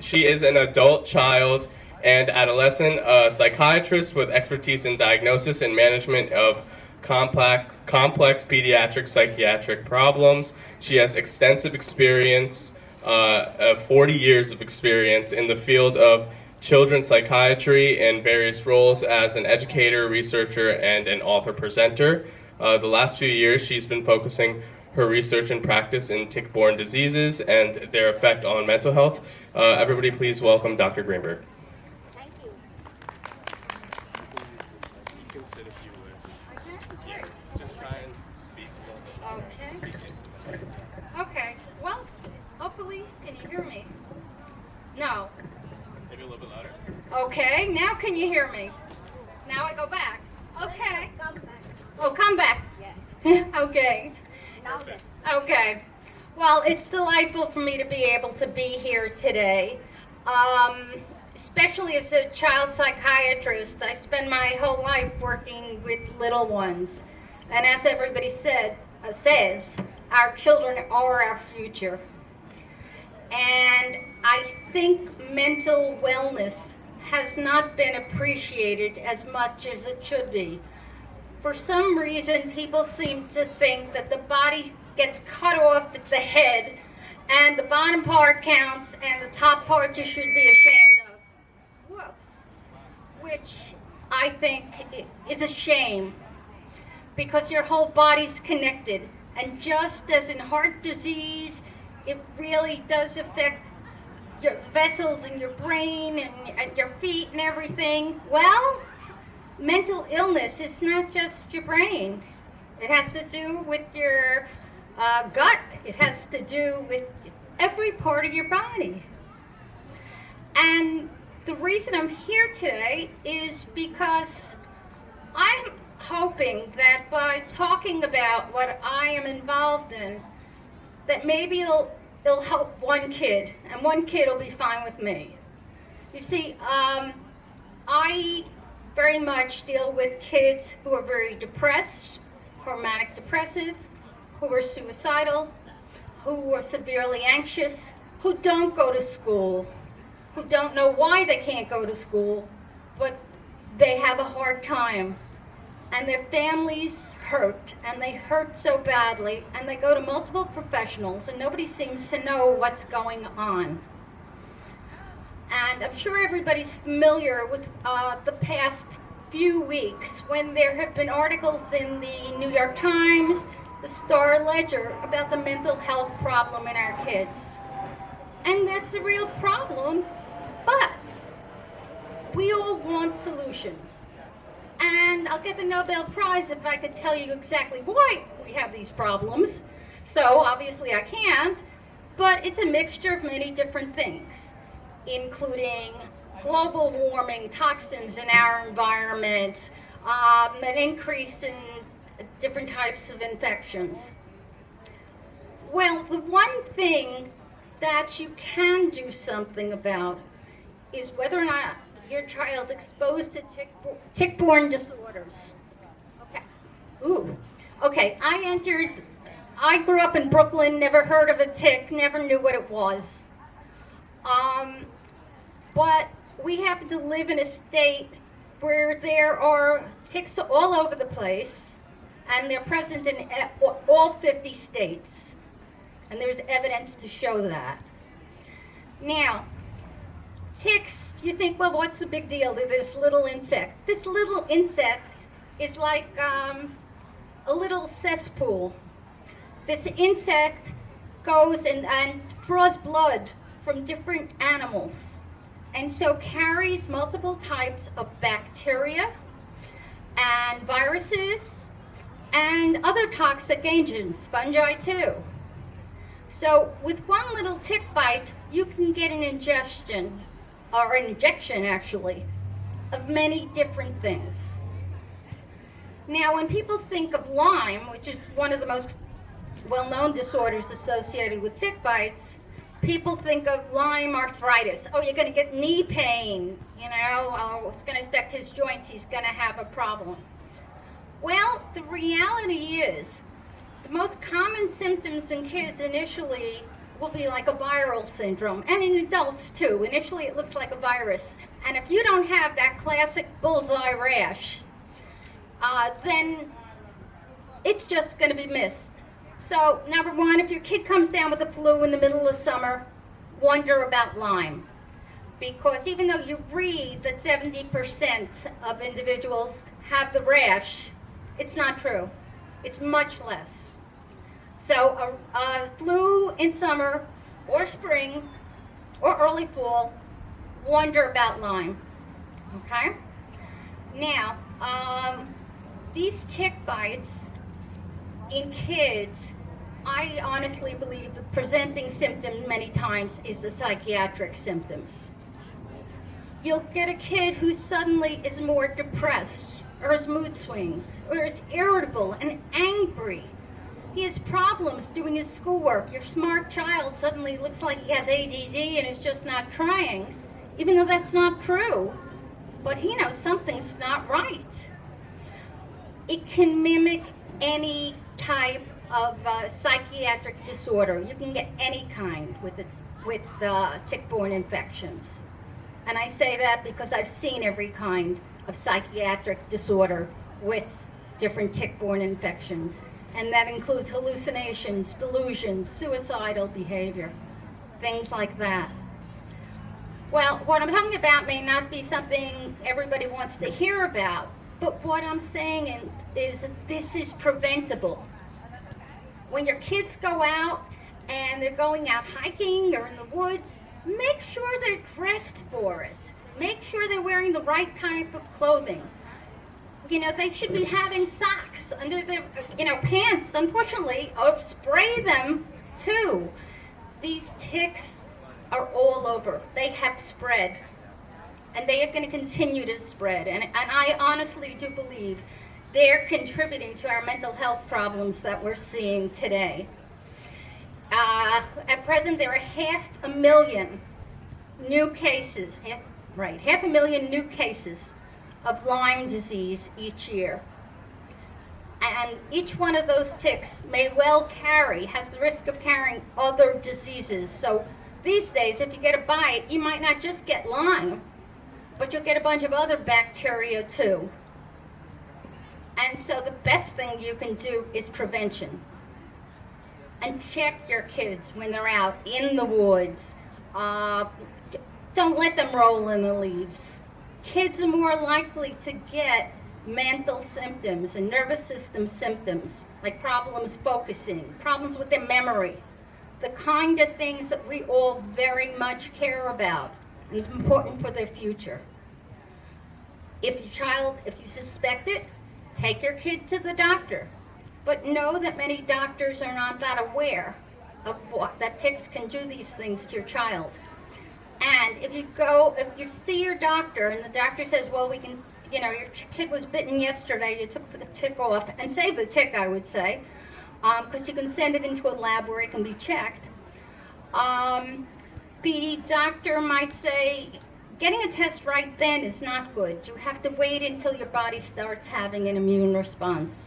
She is an adult, child, and adolescent psychiatrist with expertise in diagnosis and management of complex pediatric psychiatric problems. She has extensive experience, 40 years of experience in the field of children's psychiatry in various roles as an educator, researcher, and an author presenter. The last few years, she's been focusing her research and practice in tick-borne diseases and their effect on mental health. Everybody please welcome Dr. Greenberg. Thank you. You can sit if you would. Okay. Just try and speak a little bit. Okay. Speak into it. Okay. Well, hopefully, can you hear me? No. Maybe a little bit louder. Okay. Now can you hear me? Now I go back. Okay. Oh, come back. Yes. Okay. Louder. Okay. Well, it's delightful for me to be able to be here today. Especially as a child psychiatrist, I spend my whole life working with little ones. And as everybody says, our children are our future. And I think mental wellness has not been appreciated as much as it should be. For some reason, people seem to think that the body gets cut off at the head and the bottom part counts and the top part you should be ashamed of. Whoops. Which I think is a shame, because your whole body's connected. And just as in heart disease, it really does affect your vessels in your brain and your feet and everything. Well, mental illness is not just your brain. It has to do with your gut. It has to do with every part of your body. And the reason I'm here today is because I'm hoping that by talking about what I am involved in, that maybe it'll help one kid, and one kid will be fine with me. You see, I very much deal with kids who are very depressed, who are manic depressive, who are suicidal, who are severely anxious, who don't go to school, who don't know why they can't go to school, but they have a hard time. And their families hurt, and they hurt so badly, and they go to multiple professionals, and nobody seems to know what's going on. And I'm sure everybody's familiar with the past few weeks when there have been articles in the New York Times, the Star Ledger, about the mental health problem in our kids. And that's a real problem, but we all want solutions. And I'll get the Nobel Prize if I could tell you exactly why we have these problems. So obviously I can't, but it's a mixture of many different things, including global warming, toxins in our environment, an increase in different types of infections. Well, the one thing that you can do something about is whether or not your child's exposed to tick-borne disorders. Okay. Ooh. Okay, I grew up in Brooklyn, never heard of a tick, never knew what it was. But we happen to live in a state where there are ticks all over the place, and they're present in all 50 states. And there's evidence to show that. Now, ticks, you think, well, what's the big deal to this little insect? This little insect is like a little cesspool. This insect goes and draws blood from different animals, and so carries multiple types of bacteria and viruses and other toxic agents, fungi too. So with one little tick bite, you can get an ingestion, or an injection actually, of many different things. Now when people think of Lyme, which is one of the most well-known disorders associated with tick bites, people think of Lyme arthritis. Oh, you're going to get knee pain, you know, oh, it's going to affect his joints, he's going to have a problem. Well, the reality is, the most common symptoms in kids initially will be like a viral syndrome, and in adults too. Initially it looks like a virus. And if you don't have that classic bullseye rash, then it's just going to be missed. So, number one, if your kid comes down with the flu in the middle of summer, wonder about Lyme. Because even though you read that 70% of individuals have the rash, it's not true. It's much less. So a flu in summer or spring or early fall, wonder about Lyme. Okay? Now, these tick bites in kids, I honestly believe the presenting symptom many times is the psychiatric symptoms. You'll get a kid who suddenly is more depressed, or has mood swings, or is irritable and angry. He has problems doing his schoolwork. Your smart child suddenly looks like he has ADD and is just not trying, even though that's not true. But he knows something's not right. It can mimic any type of psychiatric disorder. You can get any kind with tick-borne infections. And I say that because I've seen every kind of psychiatric disorder with different tick-borne infections. And that includes hallucinations, delusions, suicidal behavior, things like that. Well, what I'm talking about may not be something everybody wants to hear about, but what I'm saying is that this is preventable. When your kids go out and they're going out hiking or in the woods, make sure they're dressed for it. Make sure they're wearing the right type of clothing. You know, they should be having socks under their, pants, unfortunately, or spray them too. These ticks are all over. They have spread, and they are going to continue to spread. And I honestly do believe they're contributing to our mental health problems that we're seeing today. At present, there are 500,000 new cases, 500,000 new cases of Lyme disease each year. And each one of those ticks may well has the risk of carrying other diseases. So these days, if you get a bite, you might not just get Lyme, but you'll get a bunch of other bacteria too. And so the best thing you can do is prevention. And check your kids when they're out in the woods. Don't let them roll in the leaves. Kids are more likely to get mental symptoms and nervous system symptoms, like problems focusing, problems with their memory, the kind of things that we all very much care about and is important for their future. If you suspect it, take your kid to the doctor. But know that many doctors are not that aware of that ticks can do these things to your child. And if you see your doctor and the doctor says, well, your kid was bitten yesterday, you took the tick off, and save the tick, I would say, because you can send it into a lab where it can be checked. The doctor might say, getting a test right then is not good. You have to wait until your body starts having an immune response.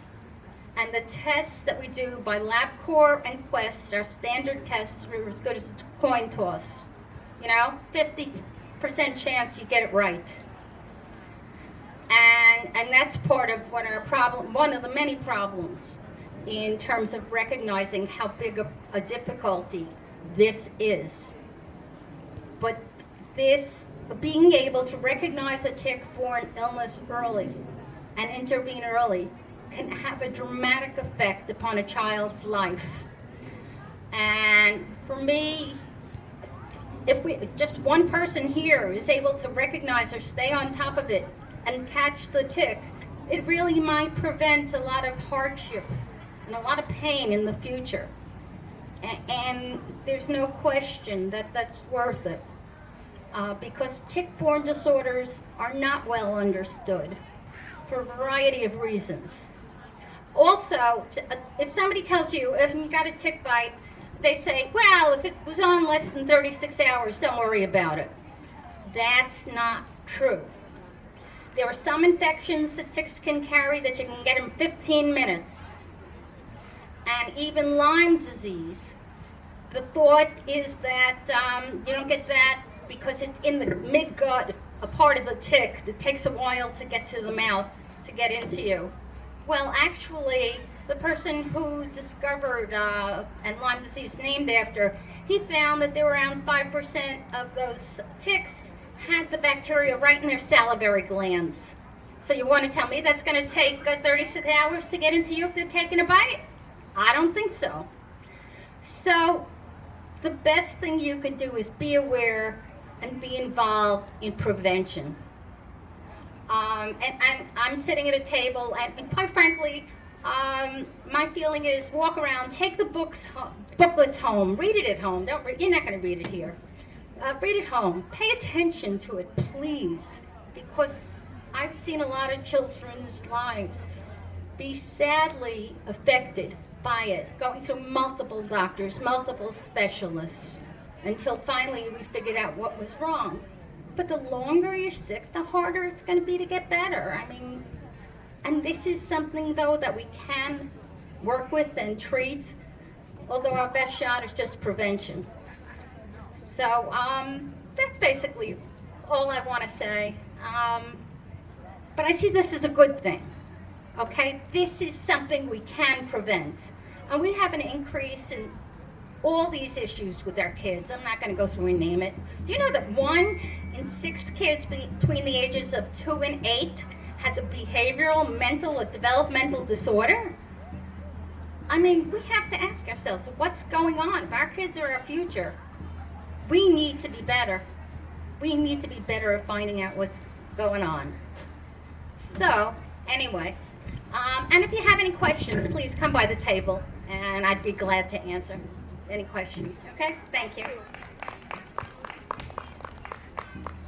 And the tests that we do by LabCorp and Quest, our standard tests, are as good as a coin toss. 50% chance you get it right. And that's part of what our problem, one of the many problems in terms of recognizing how big a difficulty this is. But this, being able to recognize a tick-borne illness early and intervene early can have a dramatic effect upon a child's life. And for me, if just one person here is able to recognize or stay on top of it and catch the tick, it really might prevent a lot of hardship and a lot of pain in the future. And there's no question that that's worth it, because tick-borne disorders are not well understood for a variety of reasons. Also, if somebody tells you, if you got a tick bite, they say, well, if it was on less than 36 hours, don't worry about it. That's not true. There are some infections that ticks can carry that you can get in 15 minutes. And even Lyme disease, The thought is that you don't get that because it's in the midgut, a part of the tick that takes a while to get to the mouth, to get into you. Well, actually, the person who discovered and Lyme disease named after, he found that there were around 5% of those ticks had the bacteria right in their salivary glands. So you want to tell me that's going to take 36 hours to get into you if they're taking a bite? I don't think so. So the best thing you can do is be aware and be involved in prevention. And I'm sitting at a table, and quite frankly, my feeling is walk around, take the booklets home, read it at home. You're not going to read it here. Read it home. Pay attention to it, please, because I've seen a lot of children's lives be sadly affected by it, going through multiple doctors, multiple specialists, until finally we figured out what was wrong. But the longer you're sick, the harder it's going to be to get better. I mean, and this is something, though, that we can work with and treat, although our best shot is just prevention. So that's basically all I want to say. But I see this as a good thing, okay? This is something we can prevent. And we have an increase in all these issues with our kids. I'm not going to go through and name it. Do you know that 1 in 6 kids between the ages of 2 and 8 has a behavioral, mental, or developmental disorder? I mean, we have to ask ourselves, what's going on? If our kids are our future, we need to be better. We need to be better at finding out what's going on. So, anyway, and if you have any questions, please come by the table, and I'd be glad to answer any questions. Okay? Thank you.